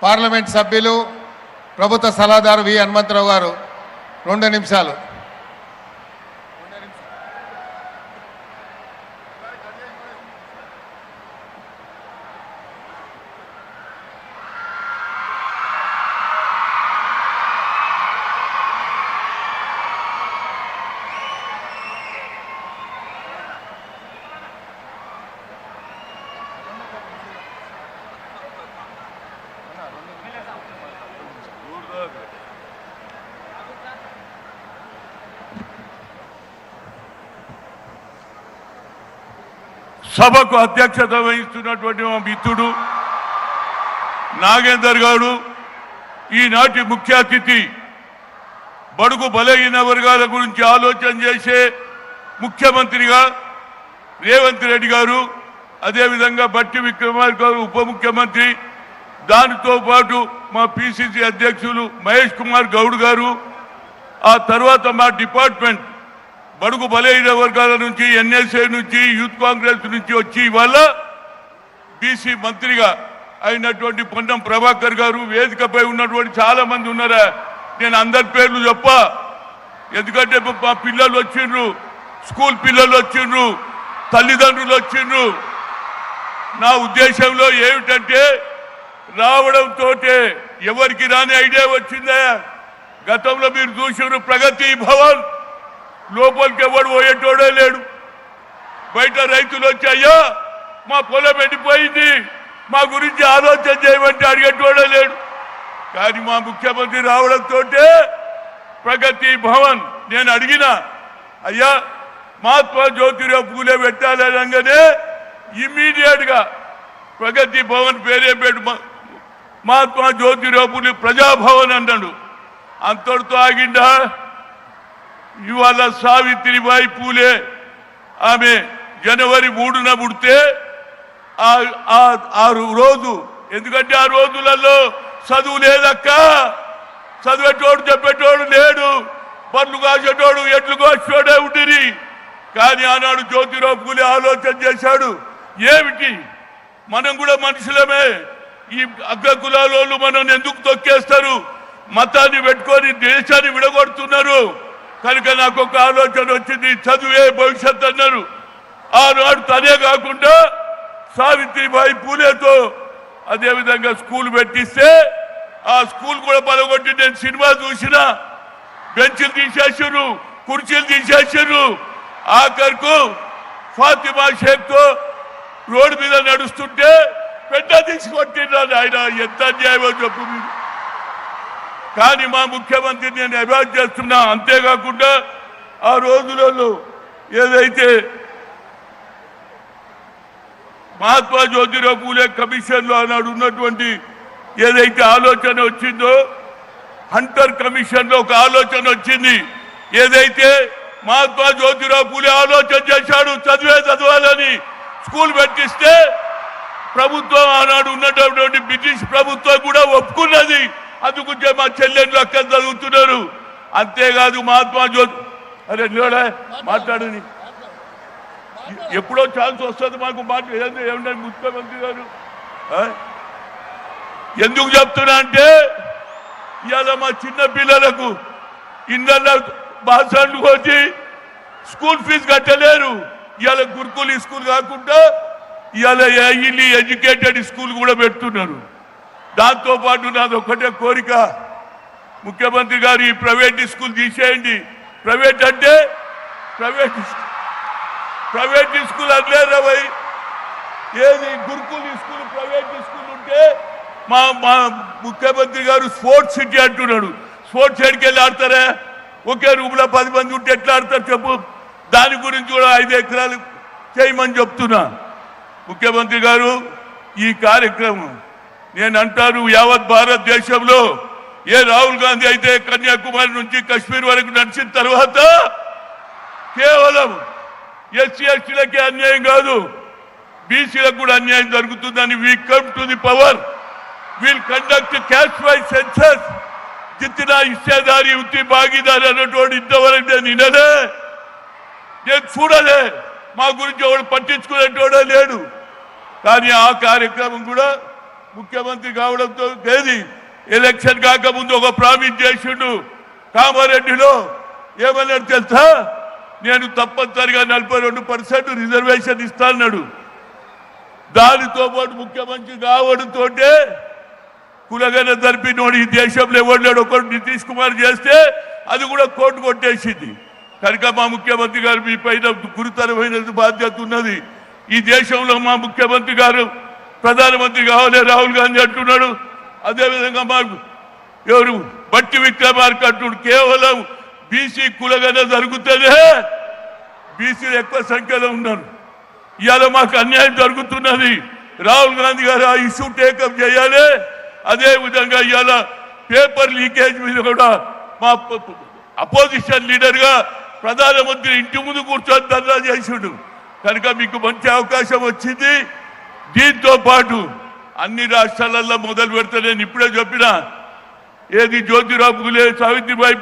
Parliament సభ్యులు ప్రభుత్వ సలహాదారు వి హనుమంతరావు గారు 2 నిమిషాలు. సభకు అధ్యక్షత వహిస్తున్నటువంటి మా మిత్రుడు నాగేందర్ గారు, ఈనాటి ముఖ్య అతిథి, బడుగు బలహీన వర్గాల గురించి ఆలోచన చేసే ముఖ్యమంత్రిగా రేవంత్ రెడ్డి గారు, అదేవిధంగా బట్టి విక్రమార్క గారు ఉప ముఖ్యమంత్రి, దానితో పాటు మా పిసిసి అధ్యక్షులు మహేష్ కుమార్ గౌడ్ గారు, ఆ తర్వాత మా డిపార్ట్మెంట్ బడుగు బలహీన వర్గాల నుంచి, ఎన్ఎస్ఏ నుంచి, యూత్ కాంగ్రెస్ నుంచి వచ్చి ఇవాళ బీసీ మంత్రిగా అయినటువంటి పొన్నం ప్రభాకర్ గారు, వేదికపై ఉన్నటువంటి చాలా మంది ఉన్నారా, నేను అందరి పేర్లు చెప్ప, ఎందుకంటే మా పిల్లలు వచ్చిండ్రు, స్కూల్ పిల్లలు వచ్చిండ్రు, తల్లిదండ్రులు వచ్చిండ్రు. నా ఉద్దేశంలో ఏమిటంటే రావడంతో ఎవరికి రాని ఐడియా వచ్చిందా? గతంలో మీరు చూసిన ప్రగతి భవన్ లోపలికి ఎవడు పోయేటోడే లేడు. బయట రైతులు వచ్చాయా మా పొలం ఎండిపోయింది, మా గురించి ఆలోచన చేయమంటే అడిగేటోడే లేడు. కానీ మా ముఖ్యమంత్రి రావడంతో ప్రగతి భవన్ నేను అడిగిన, అయ్యా మహాత్మా జ్యోతిరావు పూలే పెట్టాలనగానే ఇమ్మీడియట్ గా ప్రగతి భవన్ పేరే పెట్టు మహాత్మా జ్యోతిరావు పూలే ప్రజాభవన్ అన్నాడు. అంతటితో ఆగిందా? ఇవాళ సావిత్రిబాయి పూలే ఆమె జనవరి 3న పుడితే ఆ రోజు, ఎందుకంటే ఆ రోజులలో చదువు లేదక్క, చదివేటోడు చెప్పేటోడు లేడు, పనులు కాసేటోడు ఎట్లు కోసేటోడే ఉండిరి. కానీ ఆనాడు జ్యోతిరావు పూలే ఆలోచన చేశాడు, ఏమిటి మనం కూడా మనుషులమే, ఈ అగ్రకులాలోళ్ళు మనం ఎందుకు తొక్కేస్తారు, మతాన్ని పెట్టుకొని దేశాన్ని విడగొడుతున్నారు. కనుక నాకు ఒక ఆలోచన వచ్చింది, చదువే భవిష్యత్ అన్నారు. ఆనాడు తనే కాకుండా సావిత్రిబాయి పూలేతో అదేవిధంగా స్కూల్ పెట్టిస్తే ఆ స్కూల్ కూడా పలగొట్టి నేను సినిమా చూసిన, బెంచ్లు తీసేసారు, కుర్చీలు తీసేసారు. ఆఖరుకు ఫాతిమా షేక్ తో రోడ్డు మీద నడుస్తుంటే పెద్ద తీసుకొట్టినాడు. ఆయన ఎంత అన్యాయమో చెప్పు మీరు. కానీ మా ముఖ్యమంత్రిని నేను అవాయిడ్ చేస్తున్నా. అంతేకాకుండా ఆ రోజులలో ఏదైతే మహాత్మా జ్యోతిరావు పూలే కమిషన్లో ఆనాడు ఉన్నటువంటి ఏదైతే ఆలోచన వచ్చిందో, హంటర్ కమిషన్లో ఒక ఆలోచన వచ్చింది. ఏదైతే మహాత్మా జ్యోతిరావు పూలే ఆలోచన చేశాడు చదవాలని స్కూల్ పెట్టిస్తే ప్రభుత్వం ఆనాడు ఉన్నటువంటి బ్రిటిష్ ప్రభుత్వం కూడా ఒప్పుకున్నది. అందుకుంటే మా చెల్లెళ్ళు అక్కడ చదువుతున్నారు. అంతేకాదు మహాత్మా జ్యోతి, అరే నిలడా మాట్లాడని, ఎప్పుడో ఛాన్స్ వస్తుంది మాకు ఏమంటే ముఖ్యమంత్రి గారు. ఎందుకు చెప్తున్నా అంటే ఇవాళ మా చిన్న పిల్లలకు ఇళ్ళ బాసాలు వచ్చి స్కూల్ ఫీజు కట్టలేరు. ఇవాళ గురుకుల స్కూల్ కాకుండా ఇవాళ ఎడ్యుకేటెడ్ స్కూల్ కూడా పెడుతున్నారు. దాంతో పాటు నాది ఒకటే కోరిక, ముఖ్యమంత్రి గారు ఈ ప్రైవేట్ స్కూల్ తీసేయండి. ప్రైవేట్ అంటే ప్రైవేట్ స్కూల్ అనలేరా భయ్, ఏది గురుకుల స్కూల్ ప్రైవేట్ స్కూల్ ఉంటే మా ముఖ్యమంత్రి గారు స్పోర్ట్స్ సిటీ అంటున్నాడు. స్పోర్ట్స్ సిటీకి వెళ్ళి ఆడతారా? ఒకే రూమ్లో 10 మంది ఉంటే ఎట్లా ఆడతారు చెప్పు? దాని గురించి కూడా 5 ఎకరాలు చేయమని చెప్తున్నా. ముఖ్యమంత్రి గారు ఈ కార్యక్రమం నేను అంటాను, యావత్ భారతదేశంలో ఏ రాహుల్ గాంధీ అయితే కన్యాకుమారి నుంచి కశ్మీర్ వరకు నడిచిన తర్వాత కేవలం ఎస్సీ ఎస్టీలకే అన్యాయం కాదు, బీసీలకు కూడా అన్యాయం జరుగుతుందని we come to the power, will conduct caste wise census, జిత్తినా హిస్సేదారి ఉత్తి భాగీదారి అన్నటువంటి ఇంతవరకు నేను వినలే, నేను చూడలే. మా గురించి ఎవరు పట్టించుకునేటోడే లేడు. కానీ ఆ కార్యక్రమం కూడా ముఖ్యమంత్రి కావడంతో ఏది ఎలక్షన్ కాకముందు ఒక ప్రామిస్ చేసిండు కామారెడ్డిలో. ఏమన్నాడు తెలుసా? నేను తప్పనిసరిగా 42% రిజర్వేషన్ ఇస్తాన్నాడు. దానితో పాటు ముఖ్యమంత్రి కావడంతో కులగన జరిపినోడు ఈ దేశంలో ఎవరు ఒకడు నితీష్ కుమార్ చేస్తే అది కూడా కోర్టు కొట్టేసింది. కనుక మా ముఖ్యమంత్రి గారు మీ పైన గురుతరమైన బాధ్యత ఉన్నది. ఈ దేశంలో మా ముఖ్యమంత్రి గారు ప్రధానమంత్రి కావాలి రాహుల్ గాంధీ అంటున్నాడు. అదేవిధంగా మాకు ఎవరు బట్టి విక్రమార్క అంటున్నాడు. కేవలం బీసీ కులగన జరుగుతుందే బీసీలు ఎక్కువ సంఖ్యలో ఉన్నారు. ఇవాళ మాకు అన్యాయం జరుగుతున్నది. రాహుల్ గాంధీ గారు ఆ ఇష్యూ టేకప్ చేయాలి. అదే విధంగా ఇవాళ పేపర్ లీకేజ్ మీద కూడా మా అపోజిషన్ లీడర్ గా ప్రధానమంత్రి ఇంటి ముందు కూర్చొని ధర్నా చేసిండు. కనుక మీకు మంచి అవకాశం వచ్చింది. దీంతో పాటు అన్ని రాష్ట్రాలలో మొదలు పెడితే నేను ఇప్పుడే చెప్పిన ఏది జ్యోతిరావు ఫులే సావిత్రిబాయి